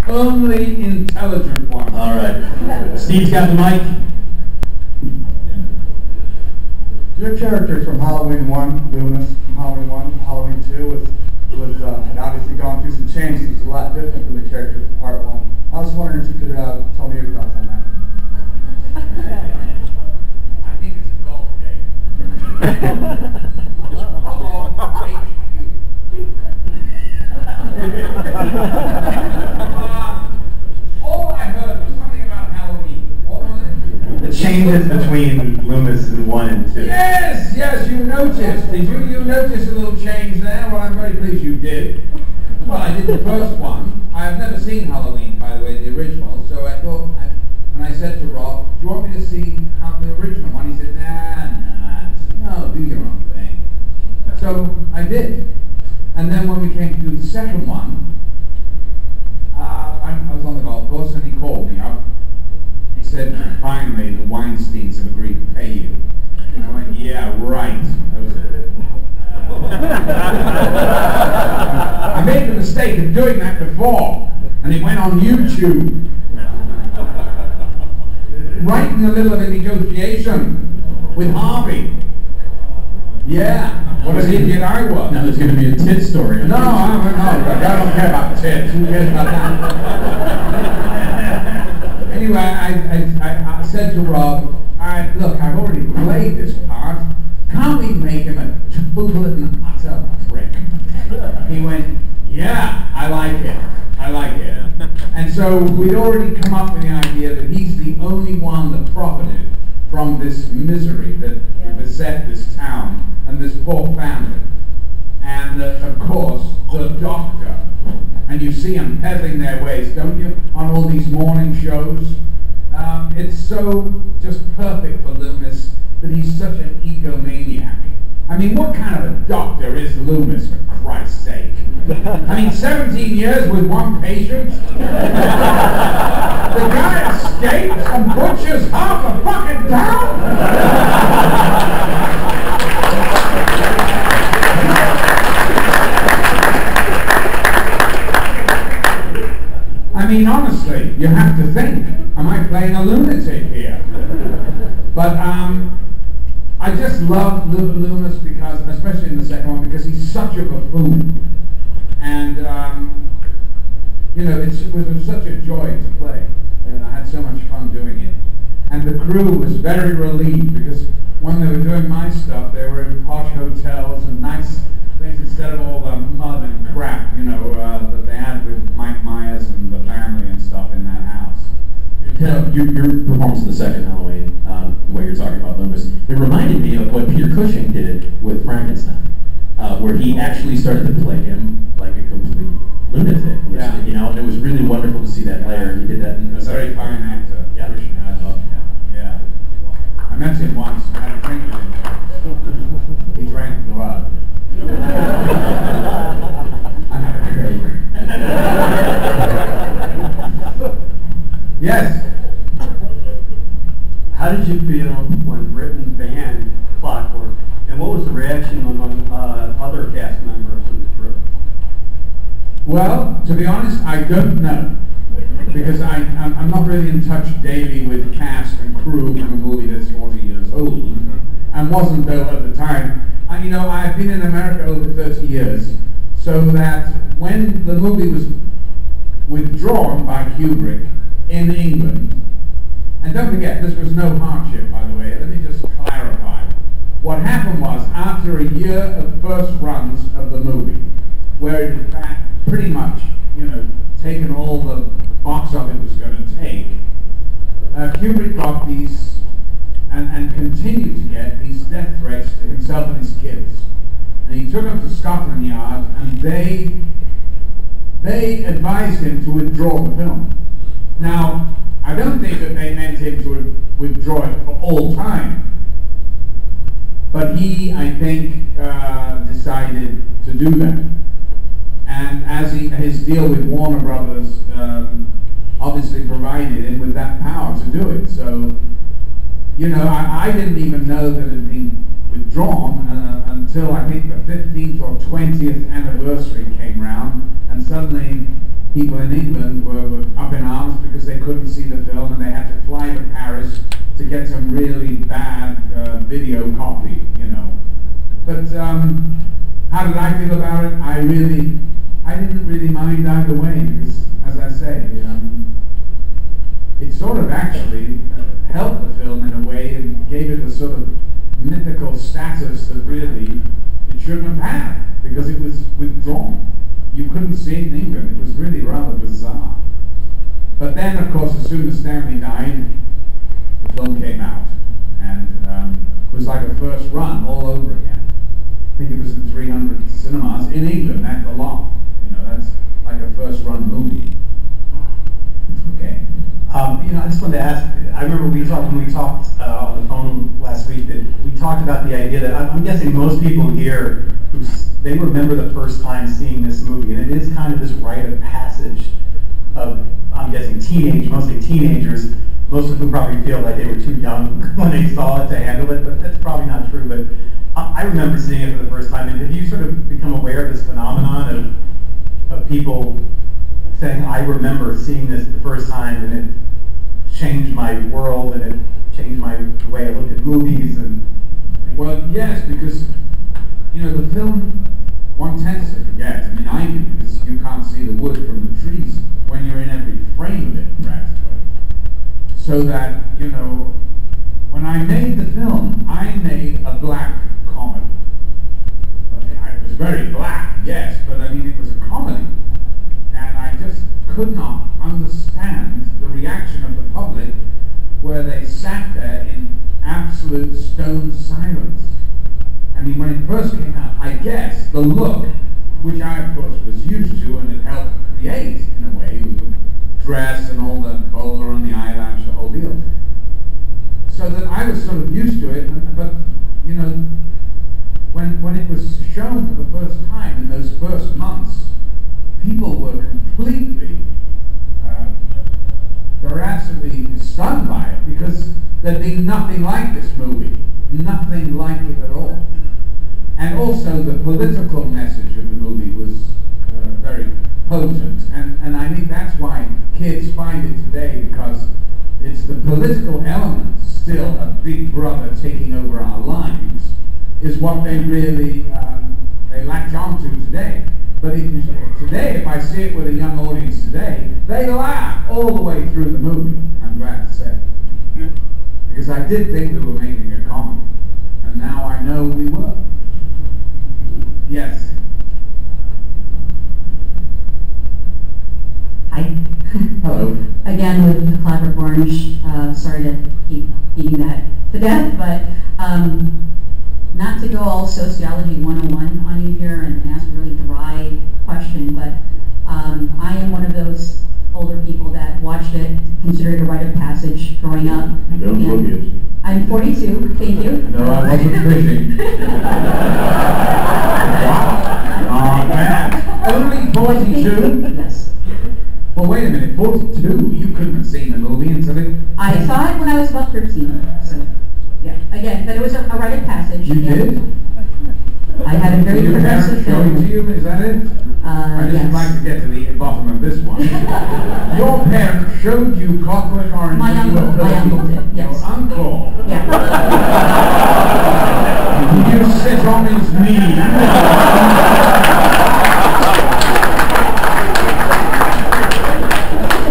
only intelligent one. All right. Steve's got the mic. Your characters from Halloween 1, Loomis, from Halloween 1 to Halloween 2 had obviously gone through some changes. It was a lot different from the character from part 1. I was wondering if you could tell me your thoughts on that. I think it's a golf game. All I heard was something about Halloween. What was it? The changes between Loomis and 1 and 2. Yes, you noticed. Did you notice a little change there? Well, I'm very pleased you did. Well, I did the first one. I have never seen Halloween, by the way, the original, so I thought, and I said to Rob, do you want me to see the original one? He said, no, do your own thing. So I did. And then when we came to do the second one, I was on the golf course and he called me up. He said, finally, the Weinsteins have agreed to pay you. And I went, yeah, right. I made the mistake of doing that before, and it went on YouTube. Right in the middle of a negotiation with Harvey. Yeah, what an idiot I was. Now there's going to be a tit story. No, I don't care about tits. Who cares about that? Anyway, I said to Rob, look, I've already played this part. Can't we make him a total and utter prick? He went, yeah, I like it. And so we'd already come up with the idea that he's the only one that profited from this misery that beset this town and this poor family. And of course, the doctor. And you see them peddling their ways, don't you, on all these morning shows? It's so just perfect for Loomis that he's such an egomaniac. I mean, what kind of a doctor is Loomis, for Christ's sake? I mean, 17 years with one patient? The guy escapes and butchers half a fucking town? I mean, honestly, you have to think, am I playing a lunatic here? But I just love Loomis because, especially in the second one, because he's such a buffoon. And, it was such a joy to play. And I had so much fun doing it. And the crew was very relieved because when they were doing my stuff, they were in posh hotels and nice things instead of all the mud and crap, that they had with Mike Myers and the family and stuff in that house. Your performance in the second Halloween, the way you're talking about Loomis, it reminded me of what Peter Cushing did with Frankenstein, where he actually started to play him like a complete lunatic. And it was really wonderful to see that layer. He did that in a very fine actor. Yeah. Cushing, I love him. Yeah. I met him once. I had a drink with him. He drank blood. I had a drink. Yes. How did you feel when Britain banned Clockwork, and what was the reaction among other cast members of the crew? Well, to be honest, I don't know, because I'm not really in touch daily with cast and crew of a movie that's 40 years old, and wasn't though at the time. I've been in America over 30 years, so that when the movie was withdrawn by Kubrick in England, and don't forget, this was no hardship, by the way. Let me just clarify. What happened was, after a year of first runs of the movie, where it had pretty much, taken all the box office it was going to take, Kubrick got these, and continued to get these death threats to himself and his kids. And he took them to Scotland Yard, and they advised him to withdraw the film. Now, I don't think that they meant him to withdraw it for all time. But he, I think, decided to do that. And as his deal with Warner Brothers obviously provided him with that power to do it. So you know, I didn't even know that it had been withdrawn until I think the 15th or 20th anniversary came round, and suddenly people in England were up in arms because they couldn't see the film and they had to fly to Paris to get some really bad video copy, you know. But how did I feel about it? I didn't really mind either way, because, as I say, it sort of actually helped the film in a way and gave it a sort of mythical status that really it shouldn't have had, because it was withdrawn. You couldn't see it in England. It was really rather bizarre. But then, of course, as soon as Stanley died, the film came out, and it was like a first run all over again. I think it was in 300 cinemas in England. That's a lot. You know, that's like a first run movie. Okay. You know, I just wanted to ask, I remember when we talked on the phone last week, that we talked about the idea that I'm guessing most people here, they remember the first time seeing this movie, and it is kind of this rite of passage of, I'm guessing, mostly teenagers, most of whom probably feel like they were too young when they saw it to handle it, but that's probably not true. But I remember seeing it for the first time, and have you sort of become aware of this phenomenon of people saying, I remember seeing this the first time, and it changed my world, and it changed the way I look at movies? And well, yes, because, you know, the film, one tends to forget. I mean, I do, because you can't see the wood from the trees when you're in every frame of it, practically. So that, you know, when I made the film, I made a black comedy. It was very black, yes, but I mean, it was a comedy. And I just could not understand the reaction of the public where they sat there in absolute stone silence. I mean, when it first came out, I guess the look, which I of course was used to and it helped create in a way, with the dress and all the bowler and the eyelash, the whole deal. So that I was sort of used to it, but you know, when it was shown for the first time in those first months, people were completely, they were absolutely stunned by it, because there'd been nothing like this movie, nothing like it at all. And also the political message of the movie was very potent, and I think that's why kids find it today, because it's the political element, still a big brother taking over our lives, is what they really, they latch on to today. But today, if I see it with a young audience today, they laugh all the way through the movie, I'm glad to say. Because I did think we were making a comedy, and now I know we were. Yes? Hi. Hello. Again, with the Clockwork Orange, sorry to keep beating that to death, but not to go all sociology 101 on you here and ask a really dry question, but I am one of those older people that watched it, considered it a rite of passage growing up. Don't look it. I'm 42, thank you. No, I wasn't fishing. Wow. Man. Only 42? Yes. Well, wait a minute, 42? You couldn't have seen the movie until it... I saw it when I was about 13, so, yeah. Again, but it was a rite of passage. You did? I had a very progressive film. Showing to you, is that it? I just yes. like to get to the bottom of this one. Your parents showed you Clockwork Orange. My uncle did, yes. Your uncle? Yeah. Did you sit on his knee?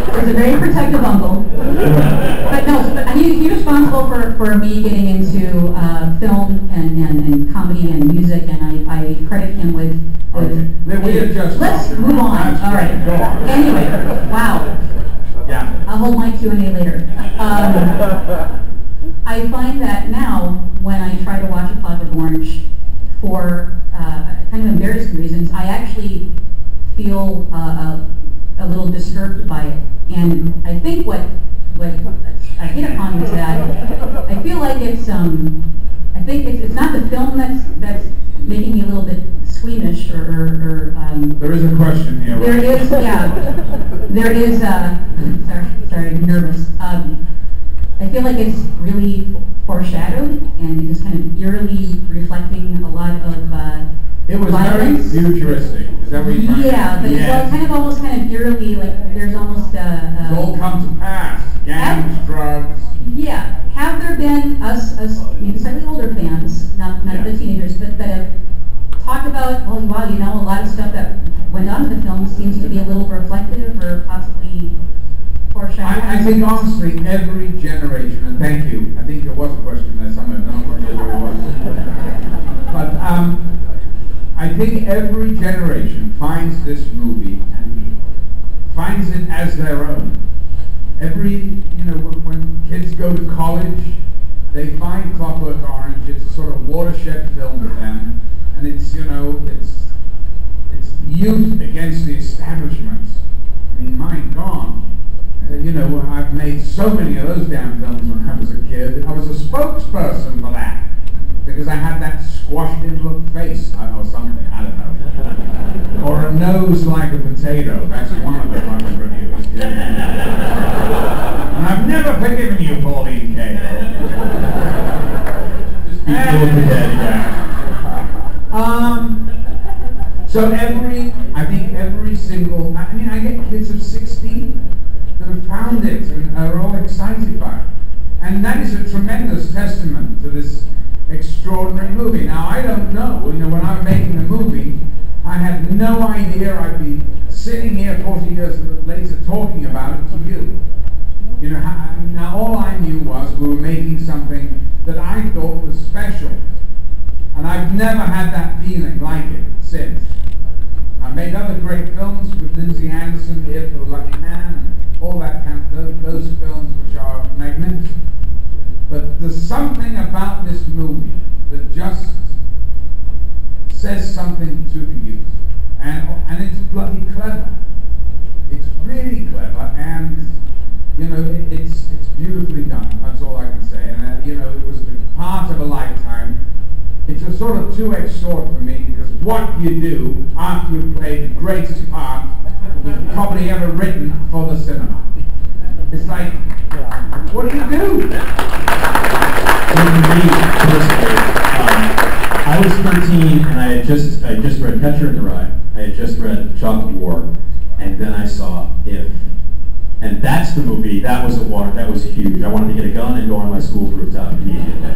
It was a very protective uncle. But no, he's responsible for me getting into film and comedy and music, and I credit him with... Okay. Let's move on. All right. Go on. Anyway, wow. Yeah. I'll hold my Q&A later. I find that now, when I try to watch A Clockwork Orange for kind of embarrassing reasons, I actually feel a little disturbed by it. And I think what I hit upon is that I feel like it's I think it's not the film that's making me a little bit squeamish or there is a question here. There is, yeah. There is, sorry, I'm nervous. I feel like it's really foreshadowed and is kind of eerily reflecting a lot of It was violence. very futuristic. Is that what you're trying to Yeah, but say? it's all kind of almost kind of eerily, like there's almost It's all come to pass. Gangs, drugs. yeah. Have there been us maybe slightly older fans, not Yeah. the teenagers, but that have talked about, well, wow, you know, a lot of stuff that went on in the film seems to be a little reflective or possibly foreshadowing. I think honestly, every generation, and thank you, I think there was a question there somewhere, I don't know where it was. But I think every generation finds this movie and finds it as their own. When kids go to college, they find Clockwork Orange, it's a sort of watershed film for them, and it's youth against the establishment. I mean, my God. I've made so many of those damn films when I was a kid. I was a spokesperson for that because I had that squashed-in look face or something. I don't know. Or a nose like a potato. That's one of the fucking reviews. And I've never forgiven you, Pauline Kael. Just be cool with the dead, yeah. So I get kids of 16 that have found it and are all excited by it. And that is a tremendous testament to this extraordinary movie. Now, I don't know, when I'm making a movie, I had no idea I'd be sitting here 40 years later talking about it to you. Now all I knew was we were making something that I thought was special. And I've never had that feeling like it since. I've made other great films with Lindsay Anderson, Here for the Lucky Man, and all that those films which are magnificent. But there's something about this movie that just says something to the youth. And it's bloody clever. It's really clever, and it's beautifully done. That's all I can say. And it was part of a lifetime. It's a sort of two-edged sword for me, because what you do after you've played the greatest part you've probably ever written for the cinema. It's like, what do you do? For me, personally, I was 13 and I had just read Catcher in the Rye. I had just read Chocolate War, and then I saw If. And that's the movie, that was huge. I wanted to get a gun and go on my school's rooftop immediately.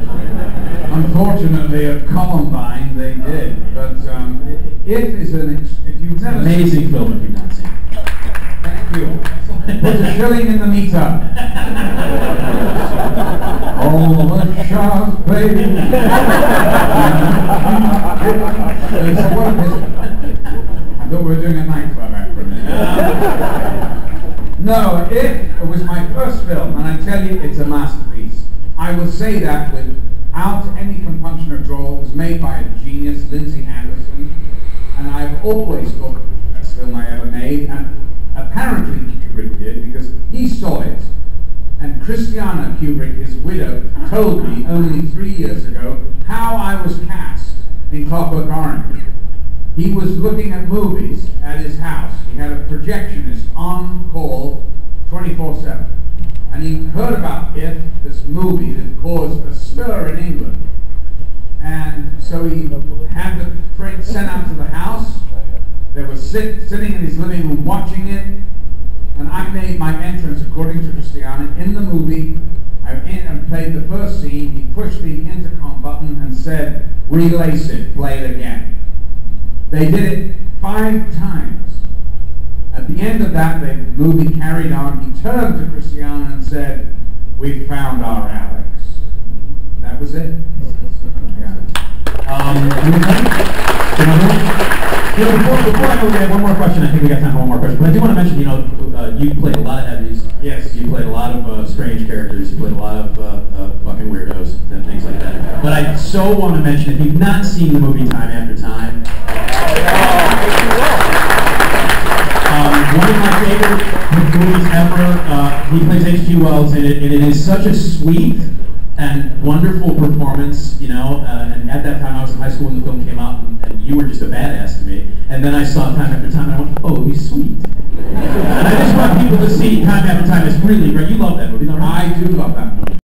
Unfortunately, at Columbine they did, but If is if you've never amazing film if you've not seen it. Thank you. Put a shilling in the meter. All the sharks, baby. So what is it? I thought we were doing a nightclub act for a minute. No, It was my first film, and I tell you, it's a masterpiece. I will say that without any compunction at all. It was made by a genius, Lindsay Anderson, and I've always thought the best film I ever made, and apparently Kubrick did, because he saw it, and Christiana Kubrick, his widow, told me only 3 years ago how I was cast in Clockwork Orange. He was looking at movies at his house. He had a projectionist on call 24/7. And he heard about If, this movie that caused a stir in England. And so he had the print sent out to the house. They were sitting in his living room watching it. And I made my entrance, according to Christiana, in the movie. I went in and played the first scene. He pushed the intercom button and said, "Relace it, play it again." They did it 5 times. At the end of that, the movie carried on. He turned to Christiana and said, "We found our Alex." That was it. Before I go, we have one more question. I think we got time for one more question. But I do want to mention, you played a lot of heavies. Yes. You played a lot of strange characters. You played a lot of fucking weirdos and things like that. But I so want to mention, if you've not seen the movie Time After Time, one of my favorite movies ever. He plays H.G. Wells in it, and it is such a sweet and wonderful performance, and at that time I was in high school when the film came out, and you were just a badass to me. And then I saw Time After Time, and I went, oh, he's sweet. And I just want people to see time after time. It's really great. You love that movie, don't you? I do love that movie.